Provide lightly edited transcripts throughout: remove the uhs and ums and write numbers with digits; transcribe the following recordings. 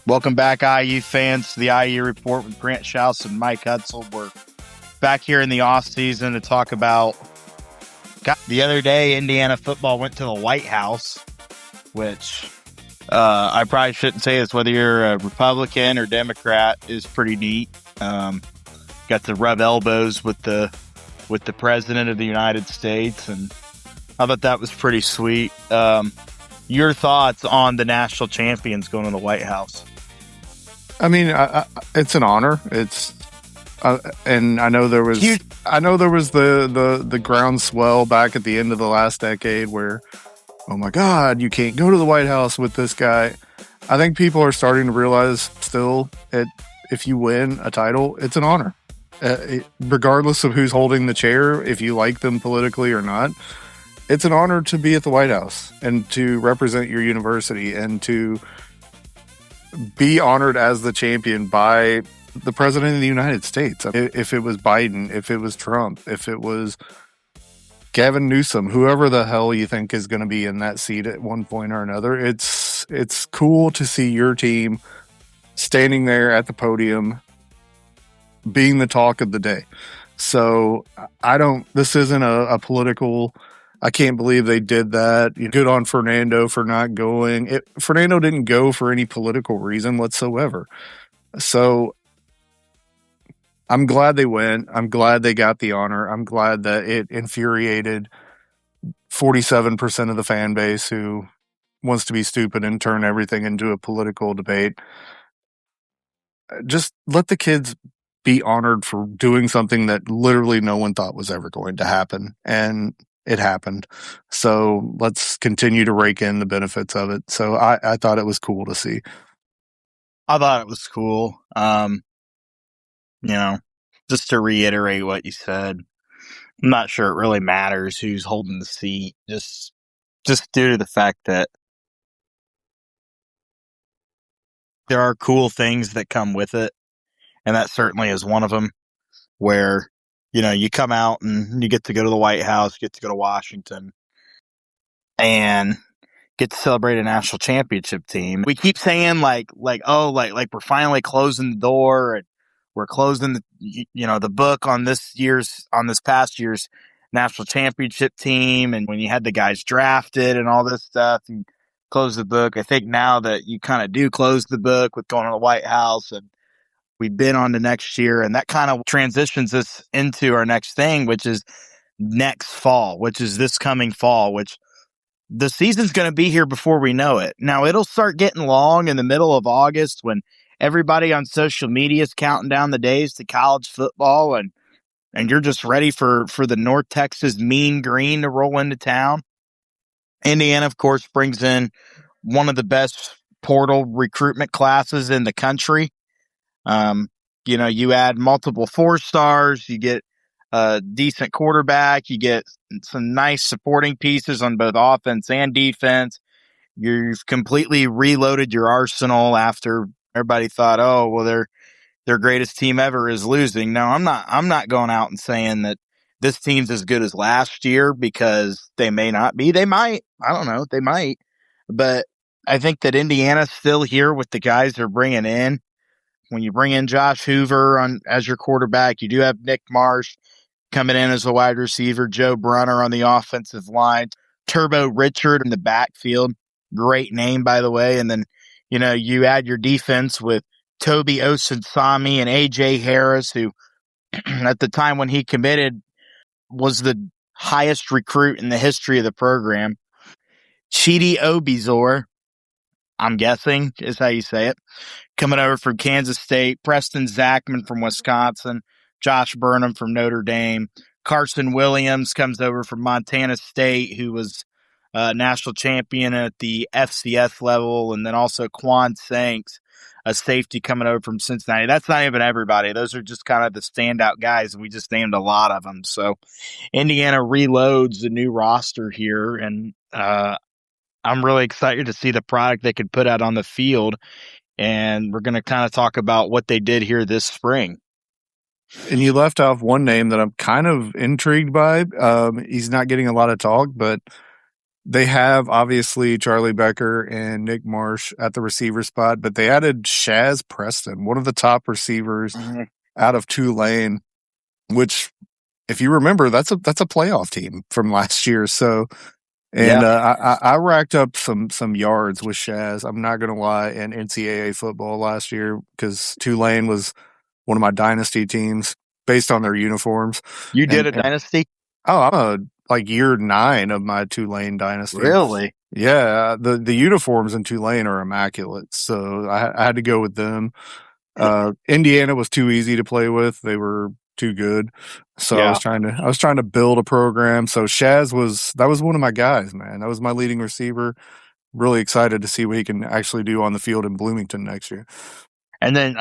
Welcome back, IU fans, to the IU Report with Grant Shouse and Mike Hutsell. We're back here in the off season to talk about. The other day, Indiana football went to the White House, which I probably shouldn't say this. Whether you're a Republican or Democrat is pretty neat. Got to rub elbows with the President of the United States, and I thought that was pretty sweet. Your thoughts on the national champions going to the White House? I mean, it's an honor. It's, and I know there was, the groundswell back at the end of the last decade where, oh my God, you can't go to the White House with this guy. I think people are starting to realize still, if you win a title, it's an honor, regardless of who's holding the chair. If you like them politically or not, it's an honor to be at the White House and to represent your university and to be honored as the champion by the President of the United States. If it was Biden, if it was Trump, if it was Gavin Newsom, whoever the hell you think is going to be in that seat at one point or another, it's cool to see your team standing there at the podium being the talk of the day. So this isn't a political, I can't believe they did that. Good on Fernando for not going. Fernando didn't go for any political reason whatsoever. So I'm glad they went. I'm glad they got the honor. I'm glad that it infuriated 47% of the fan base who wants to be stupid and turn everything into a political debate. Just let the kids be honored for doing something that literally no one thought was ever going to happen. And it happened. So let's continue to rake in the benefits of it. So I thought it was cool to see. I thought it was cool. Just to reiterate what you said, I'm not sure it really matters who's holding the seat, just due to the fact that there are cool things that come with it. And that certainly is one of them, where you come out and you get to go to the White House, get to go to Washington, and get to celebrate a national championship team. We keep saying like we're finally closing the door and we're closing the book on this past year's national championship team. And when you had the guys drafted and all this stuff, you close the book. I think now that you kind of do close the book with going to the White House, and we've been on to next year, and that kind of transitions us into our next thing, which is next fall, which is this coming fall, which the season's going to be here before we know it. Now, it'll start getting long in the middle of August when everybody on social media is counting down the days to college football, and you're just ready for the North Texas Mean Green to roll into town. Indiana, of course, brings in one of the best portal recruitment classes in the country. You add multiple 4-stars, you get a decent quarterback, you get some nice supporting pieces on both offense and defense. You've completely reloaded your arsenal after everybody thought, oh, well, their greatest team ever is losing. No, I'm not going out and saying that this team's as good as last year, because they may not be. They might. I don't know. They might. But I think that Indiana's still here with the guys they're bringing in. When you bring in Josh Hoover as your quarterback, you do have Nick Marsh coming in as a wide receiver, Joe Brunner on the offensive line, Turbo Richard in the backfield. Great name, by the way. And then, you add your defense with Toby Osunsami and AJ Harris, who at the time when he committed was the highest recruit in the history of the program. Chidi Obizor, I'm guessing is how you say it, coming over from Kansas State, Preston Zachman from Wisconsin, Josh Burnham from Notre Dame, Carson Williams comes over from Montana State, who was national champion at the FCS level, and then also Quan Sanks, a safety coming over from Cincinnati. That's not even everybody. Those are just kind of the standout guys, and we just named a lot of them. So Indiana reloads the new roster here, and I'm really excited to see the product they could put out on the field. And we're going to kind of talk about what they did here this spring. And you left off one name that I'm kind of intrigued by. He's not getting a lot of talk, but They have obviously Charlie Becker and Nick Marsh at the receiver spot, but they added Shaz Preston, one of the top receivers Mhm. out of Tulane, which, if you remember, that's a playoff team from last year. So, and Yeah. I racked up some yards with Shaz. I'm not gonna lie, in NCAA football last year because Tulane was one of my dynasty teams based on their uniforms. You did a And dynasty? oh, I'm a like year 9 of my Tulane dynasty. Really? Yeah, the uniforms in Tulane are immaculate, so I had to go with them. Indiana was too easy to play with; they were too good. So Yeah. I was trying to build a program. So Shaz was one of my guys, man. That was my leading receiver. Really excited to see what he can actually do on the field in Bloomington next year. And then,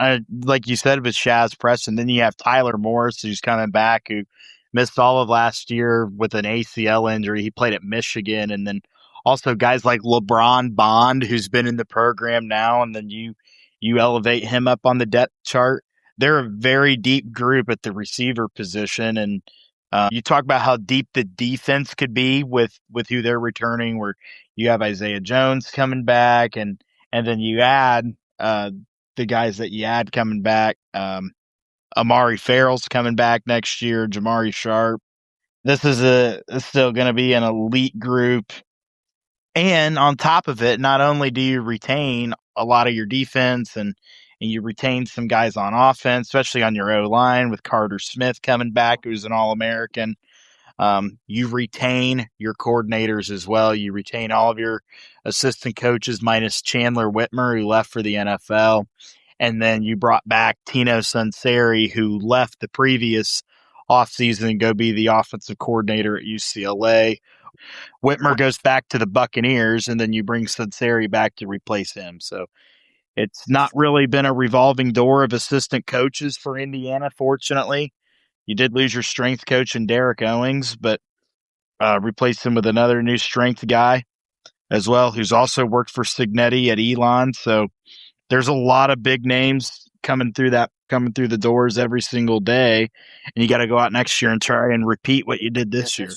like you said, with Shaz Preston, then you have Tyler Morris, who's coming back, who missed all of last year with an ACL injury. He played at Michigan. And then also guys like LeBron Bond, who's been in the program now. And then you elevate him up on the depth chart. They're a very deep group at the receiver position. And you talk about how deep the defense could be with who they're returning, where you have Isaiah Jones coming back, and then you add the guys that you had coming back. Amari Farrell's coming back next year. Jamari Sharp. This is still going to be an elite group. And on top of it, not only do you retain a lot of your defense and you retain some guys on offense, especially on your O line with Carter Smith coming back, who's an All American. You retain your coordinators as well. You retain all of your assistant coaches minus Chandler Whitmer, who left for the NFL. And then you brought back Tino Sunseri, who left the previous offseason and go be the offensive coordinator at UCLA. Whitmer goes back to the Buccaneers, and then you bring Sunseri back to replace him. So it's not really been a revolving door of assistant coaches for Indiana, fortunately. You did lose your strength coach in Derek Owings, but replaced him with another new strength guy as well, who's also worked for Signetti at Elon. So there's a lot of big names coming through the doors every single day, and you got to go out next year and try and repeat what you did this year.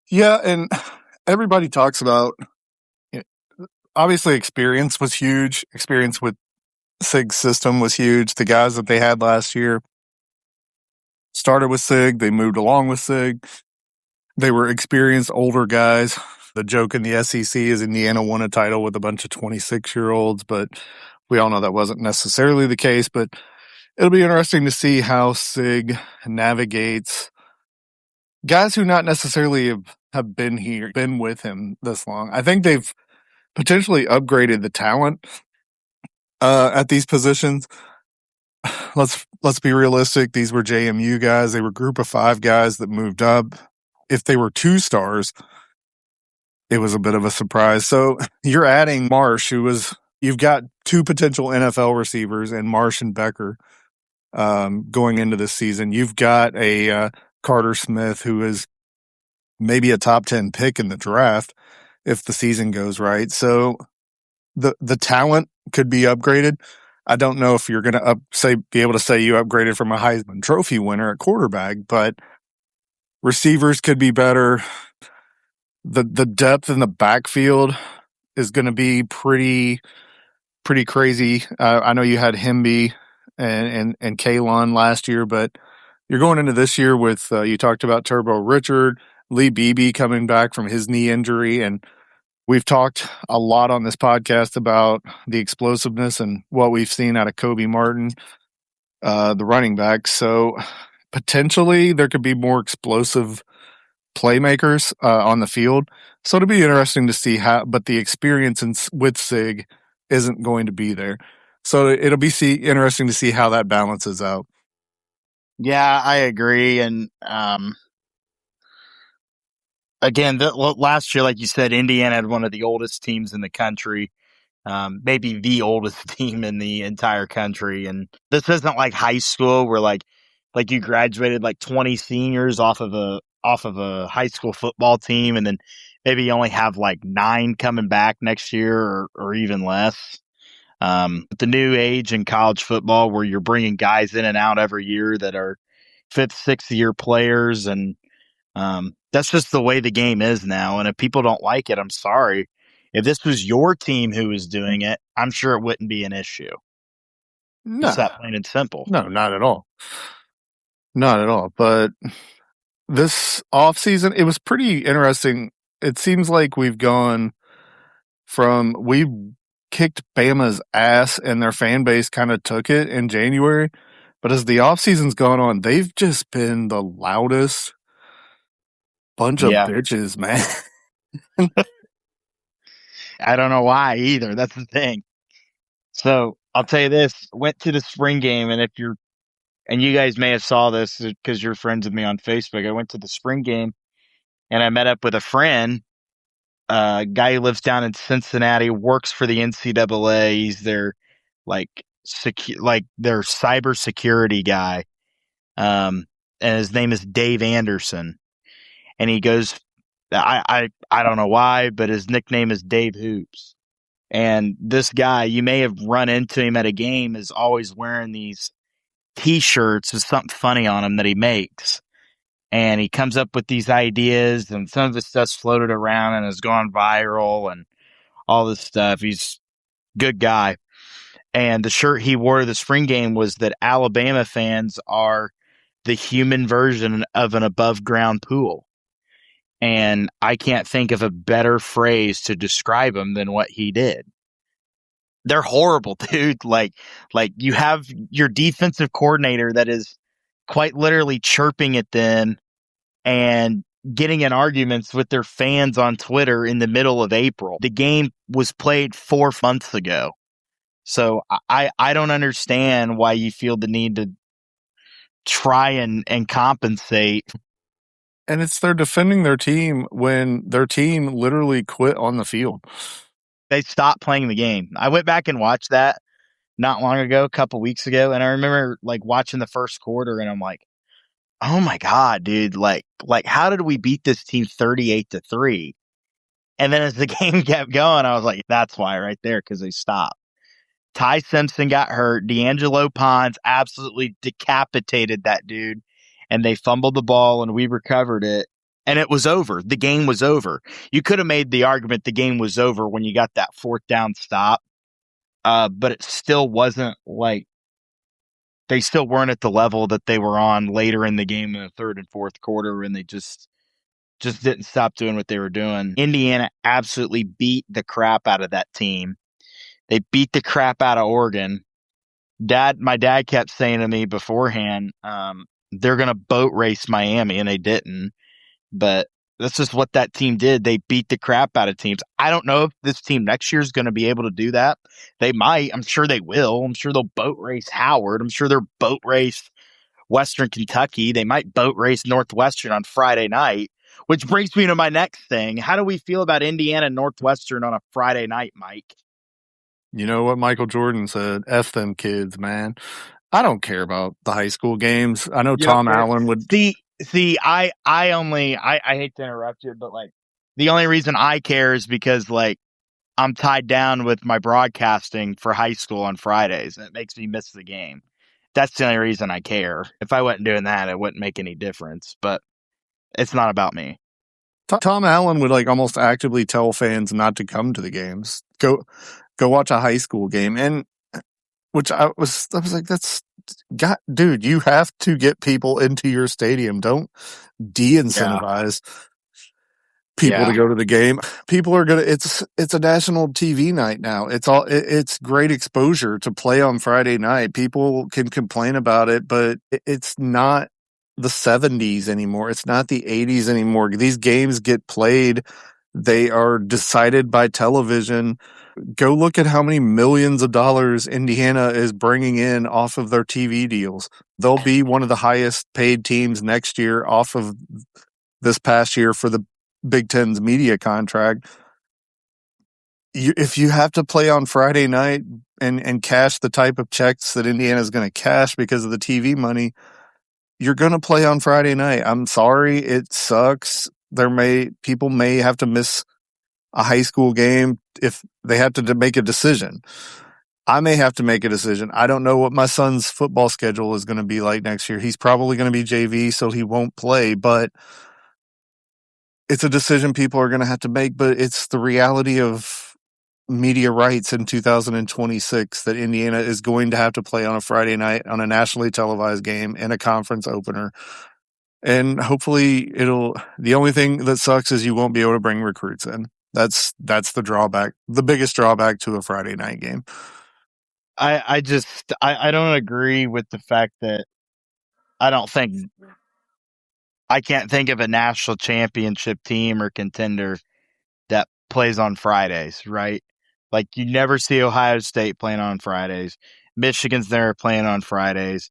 Yeah, and everybody talks about, obviously experience was huge. Experience with SIG's system was huge. The guys that they had last year started with SIG, they moved along with SIG. They were experienced older guys. The joke in the SEC is Indiana won a title with a bunch of 26-year-olds, but we all know that wasn't necessarily the case. But it'll be interesting to see how SIG navigates guys who not necessarily have been with him this long. I think they've potentially upgraded the talent at these positions. Let's be realistic. These were JMU guys. They were group of 5 guys that moved up. If they were 2 stars, it was a bit of a surprise. So you're adding Marsh, you've got 2 potential NFL receivers and Marsh and Becker going into this season. You've got a Carter Smith, who is maybe a top 10 pick in the draft if the season goes right. So the talent could be upgraded. I don't know if you're going to be able to say you upgraded from a Heisman Trophy winner at quarterback, but receivers could be better. The depth in the backfield is going to be pretty crazy. I know you had Hemby and Kalon last year, but you're going into this year with you talked about Turbo Richard, Lee Beebe coming back from his knee injury, and we've talked a lot on this podcast about the explosiveness and what we've seen out of Kobe Martin, the running back. So potentially there could be more explosive playmakers on the field. So it'll be interesting to see how, but the experience with SIG isn't going to be there. So it'll be interesting to see how that balances out. Yeah, I agree. And again, last year, like you said, Indiana had one of the oldest teams in the country. Maybe the oldest team in the entire country. And this isn't like high school where like you graduated like 20 seniors off of a high school football team, and then maybe you only have like 9 coming back next year or even less. With the new age in college football where you're bringing guys in and out every year that are 5th, 6th year players, and That's just the way the game is now. And if people don't like it, I'm sorry. If this was your team who was doing it, I'm sure it wouldn't be an issue. It's No, that plain and simple. no, not at all. Not at all. But this off season, it was pretty interesting. It seems like we've gone from we kicked Bama's ass and their fan base kind of took it in January. But as the offseason's gone on, they've just been the loudest bunch of Yeah. bitches, man. I don't know why either. That's the thing. So I'll tell you this, went to the spring game. And if you're, and you guys may have saw this because you're friends with me on Facebook. I went to the spring game and I met up with a friend, a guy who lives down in Cincinnati, works for the NCAA. He's their like like their cybersecurity guy. And his name is Dave Anderson. And he goes, I don't know why, but his nickname is Dave Hoops. And this guy, you may have run into him at a game, is always wearing these T-shirts with something funny on them that he makes. And he comes up with these ideas, and some of his stuff's floated around and has gone viral and all this stuff. He's a good guy. And the shirt he wore to the spring game was that Alabama fans are the human version of an above ground pool. And I can't think of a better phrase to describe them than what he did. They're horrible, dude. Like you have your defensive coordinator that is quite literally chirping at them and getting in arguments with their fans on Twitter in the middle of April. The game was played 4 months ago. So I don't understand why you feel the need to try and compensate. And it's they're defending their team when their team literally quit on the field. They stopped playing the game. I went back and watched that not long ago, a couple weeks ago, and I remember like watching the first quarter and I'm like, oh my God, dude, like how did we beat this team 38-3? And then as the game kept going, I was like, that's why right there, because they stopped. Ty Simpson got hurt. D'Angelo Pons absolutely decapitated that dude, and they fumbled the ball, and we recovered it, and it was over. The game was over. You could have made the argument the game was over when you got that fourth down stop, but it still wasn't like they still weren't at the level that they were on later in the game in the third and fourth quarter, and they just didn't stop doing what they were doing. Indiana absolutely beat the crap out of that team. They beat the crap out of Oregon. My dad kept saying to me beforehand, they're going to boat race Miami, and they didn't. But this is what that team did. They beat the crap out of teams. I don't know if this team next year is going to be able to do that. They might. I'm sure they will. I'm sure they'll boat race Howard. I'm sure they'll boat race Western Kentucky. They might boat race Northwestern on Friday night, which brings me to my next thing. How do we feel about Indiana Northwestern on a Friday night, Mike? You know what Michael Jordan said? F them kids, man. I don't care about the high school games. I know You don't Tom care. Allen would. See, I hate to interrupt you, but like the only reason I care is because like I'm tied down with my broadcasting for high school on Fridays, and it makes me miss the game. That's the only reason I care. If I wasn't doing that, it wouldn't make any difference. But it's not about me. Tom Allen would like almost actively tell fans not to come to the games. Go watch a high school game, and which I was like, God, dude, you have to get people into your stadium. Don't de-incentivize people to go to the game. People are gonna. It's a national TV night now. It's great exposure to play on Friday night. People can complain about it, but it's not the 70s anymore. It's not the 80s anymore. These games get played. They are decided by television. Go look at how many millions of dollars Indiana is bringing in off of their TV deals. They'll be one of the highest paid teams next year off of this past year for the Big Ten's media contract. If you have to play on Friday night and cash the type of checks that Indiana is going to cash because of the TV money, you're going to play on Friday night. I'm sorry, it sucks. People may have to miss a high school game if they have to make a decision. I may have to make a decision. I don't know what my son's football schedule is going to be like next year. He's probably going to be JV, so he won't play, but it's a decision people are going to have to make, but it's the reality of media rights in 2026 that Indiana is going to have to play on a Friday night on a nationally televised game in a conference opener. And hopefully the only thing that sucks is you won't be able to bring recruits in. That's the drawback, the biggest drawback to a Friday night game. I don't agree with the fact that I can't think of a national championship team or contender that plays on Fridays, right? Like you never see Ohio State playing on Fridays. Michigan's there playing on Fridays.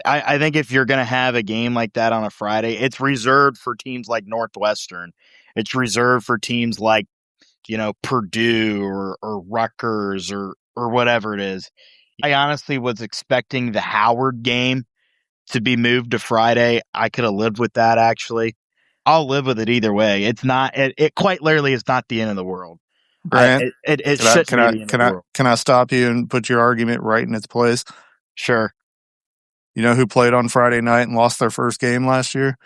I think if you're going to have a game like that on a Friday, it's reserved for teams like Northwestern. It's reserved for teams like, Purdue or Rutgers or whatever it is. I honestly was expecting the Howard game to be moved to Friday. I could have lived with that, actually. I'll live with it either way. It's not, it quite literally is not the end of the world. Grant, It shouldn't be the end of the world. can I stop you and put your argument right in its place? Sure. You know who played on Friday night and lost their first game last year?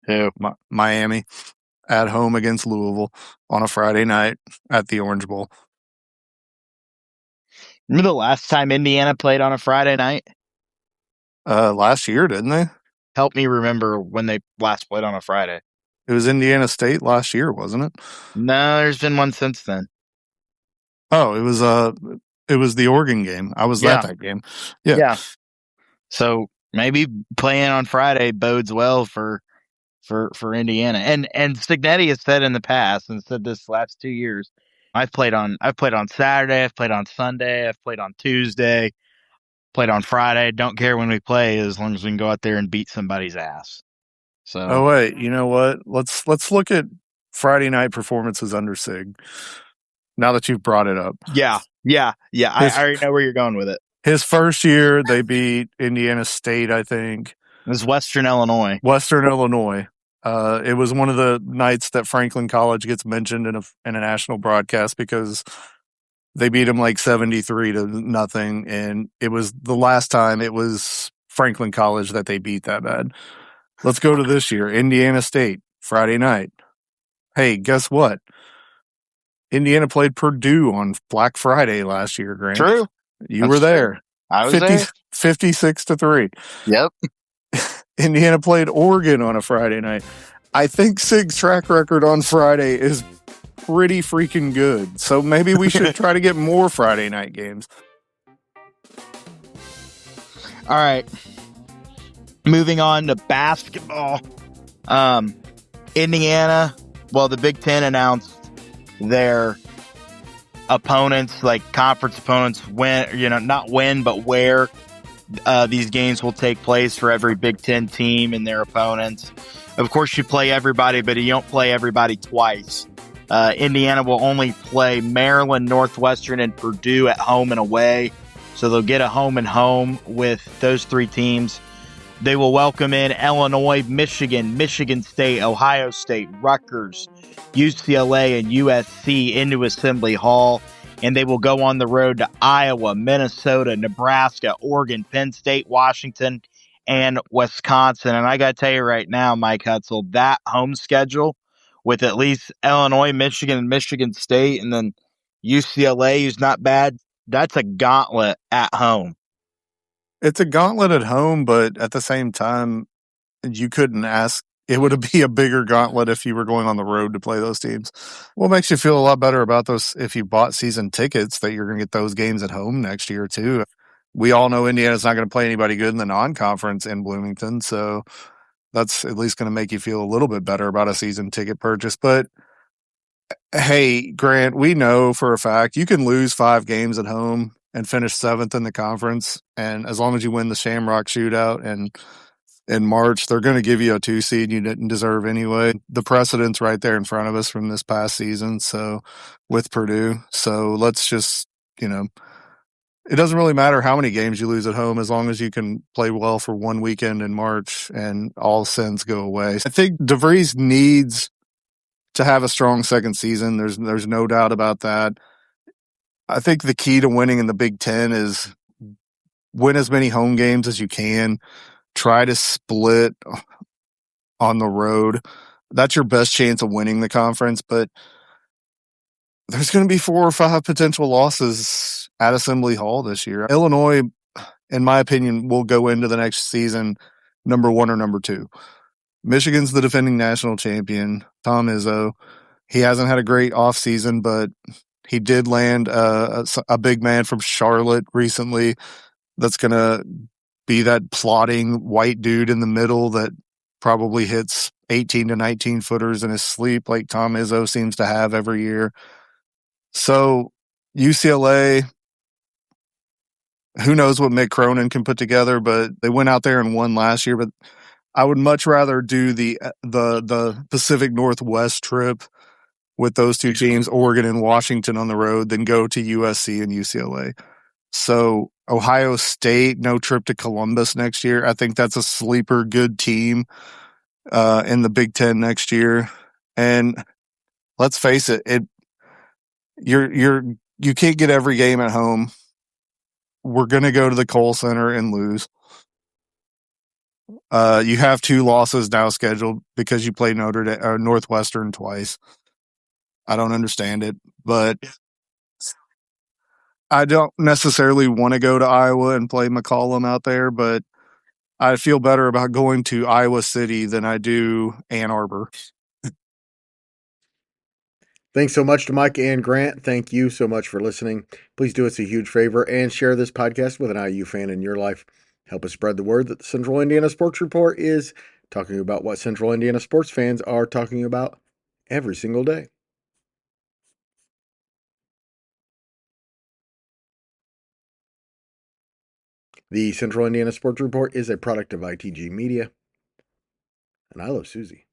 Who? Miami at home against Louisville on a Friday night at the Orange Bowl. Remember the last time Indiana played on a Friday night? Last year, didn't they? Help me remember when they last played on a Friday. It was Indiana State last year, wasn't it? No, there's been one since then. Oh, it was the Oregon game. I was at that game. Yeah. So maybe playing on Friday bodes well for Indiana. And Signetti has said in the past and said this last 2 years, I've played on Saturday, I've played on Sunday, I've played on Tuesday, played on Friday. Don't care when we play as long as we can go out there and beat somebody's ass. So Oh wait, you know what? Let's look at Friday night performances under Sig. Now that you've brought it up. Yeah. I already know where you're going with it. His first year, they beat Indiana State, I think. It was Western Illinois. It was one of the nights that Franklin College gets mentioned in a national broadcast because they beat them like 73-0, and it was the last time it was Franklin College that they beat that bad. Let's go to this year, Indiana State, Friday night. Hey, guess what? Indiana played Purdue on Black Friday last year, Grant. True. You were there. True. I was there. 56-3. Yep. Indiana played Oregon on a Friday night. I think Sig's track record on Friday is pretty freaking good. So maybe we should try to get more Friday night games. All right. Moving on to basketball. Indiana, the Big Ten announced their opponents, like conference opponents, not when, but where these games will take place for every Big Ten team and their opponents. Of course, you play everybody, but you don't play everybody twice. Indiana will only play Maryland, Northwestern, and Purdue at home and away. So they'll get a home and home with those three teams. They will welcome in Illinois, Michigan, Michigan State, Ohio State, Rutgers, UCLA, and USC into Assembly Hall. And they will go on the road to Iowa, Minnesota, Nebraska, Oregon, Penn State, Washington, and Wisconsin. And I got to tell you right now, Mike Hutsell, that home schedule with at least Illinois, Michigan, and Michigan State, and then UCLA, who's not bad, that's a gauntlet at home. It's a gauntlet at home, but at the same time, you couldn't ask. It would be a bigger gauntlet if you were going on the road to play those teams. What makes you feel a lot better about those if you bought season tickets that you're going to get those games at home next year too? We all know Indiana's not going to play anybody good in the non-conference in Bloomington, so that's at least going to make you feel a little bit better about a season ticket purchase. But hey, Grant, we know for a fact you can lose 5 games at home and finish 7th in the conference. And as long as you win the Shamrock Shootout and in March, they're going to give you a 2 seed you didn't deserve anyway. The precedent's right there in front of us from this past season. So with Purdue, so let's just, it doesn't really matter how many games you lose at home as long as you can play well for one weekend in March and all sins go away. I think DeVries needs to have a strong second season. There's no doubt about that. I think the key to winning in the Big Ten is win as many home games as you can. Try to split on the road. that's your best chance of winning the conference. But there's going to be 4 or 5 potential losses at Assembly Hall this year. Illinois, in my opinion, will go into the next season number 1 or number 2. Michigan's the defending national champion, Tom Izzo. He hasn't had a great offseason, but he did land a big man from Charlotte recently that's going to be that plodding white dude in the middle that probably hits 18 to 19 footers in his sleep like Tom Izzo seems to have every year. So UCLA, who knows what Mick Cronin can put together, but they went out there and won last year. But I would much rather do the Pacific Northwest trip with those two teams, Oregon and Washington on the road, than go to USC and UCLA. So Ohio State, no trip to Columbus next year. I think that's a sleeper good team in the Big Ten next year. And let's face it, you can't get every game at home. We're going to go to the Kohl Center and lose. You have 2 losses now scheduled because you play Northwestern twice. I don't understand it, but I don't necessarily want to go to Iowa and play McCollum out there, but I feel better about going to Iowa City than I do Ann Arbor. Thanks so much to Mike and Grant. Thank you so much for listening. Please do us a huge favor and share this podcast with an IU fan in your life. Help us spread the word that the Central Indiana Sports Report is talking about what Central Indiana sports fans are talking about every single day. The Central Indiana Sports Report is a product of ITG Media, and I love Susie.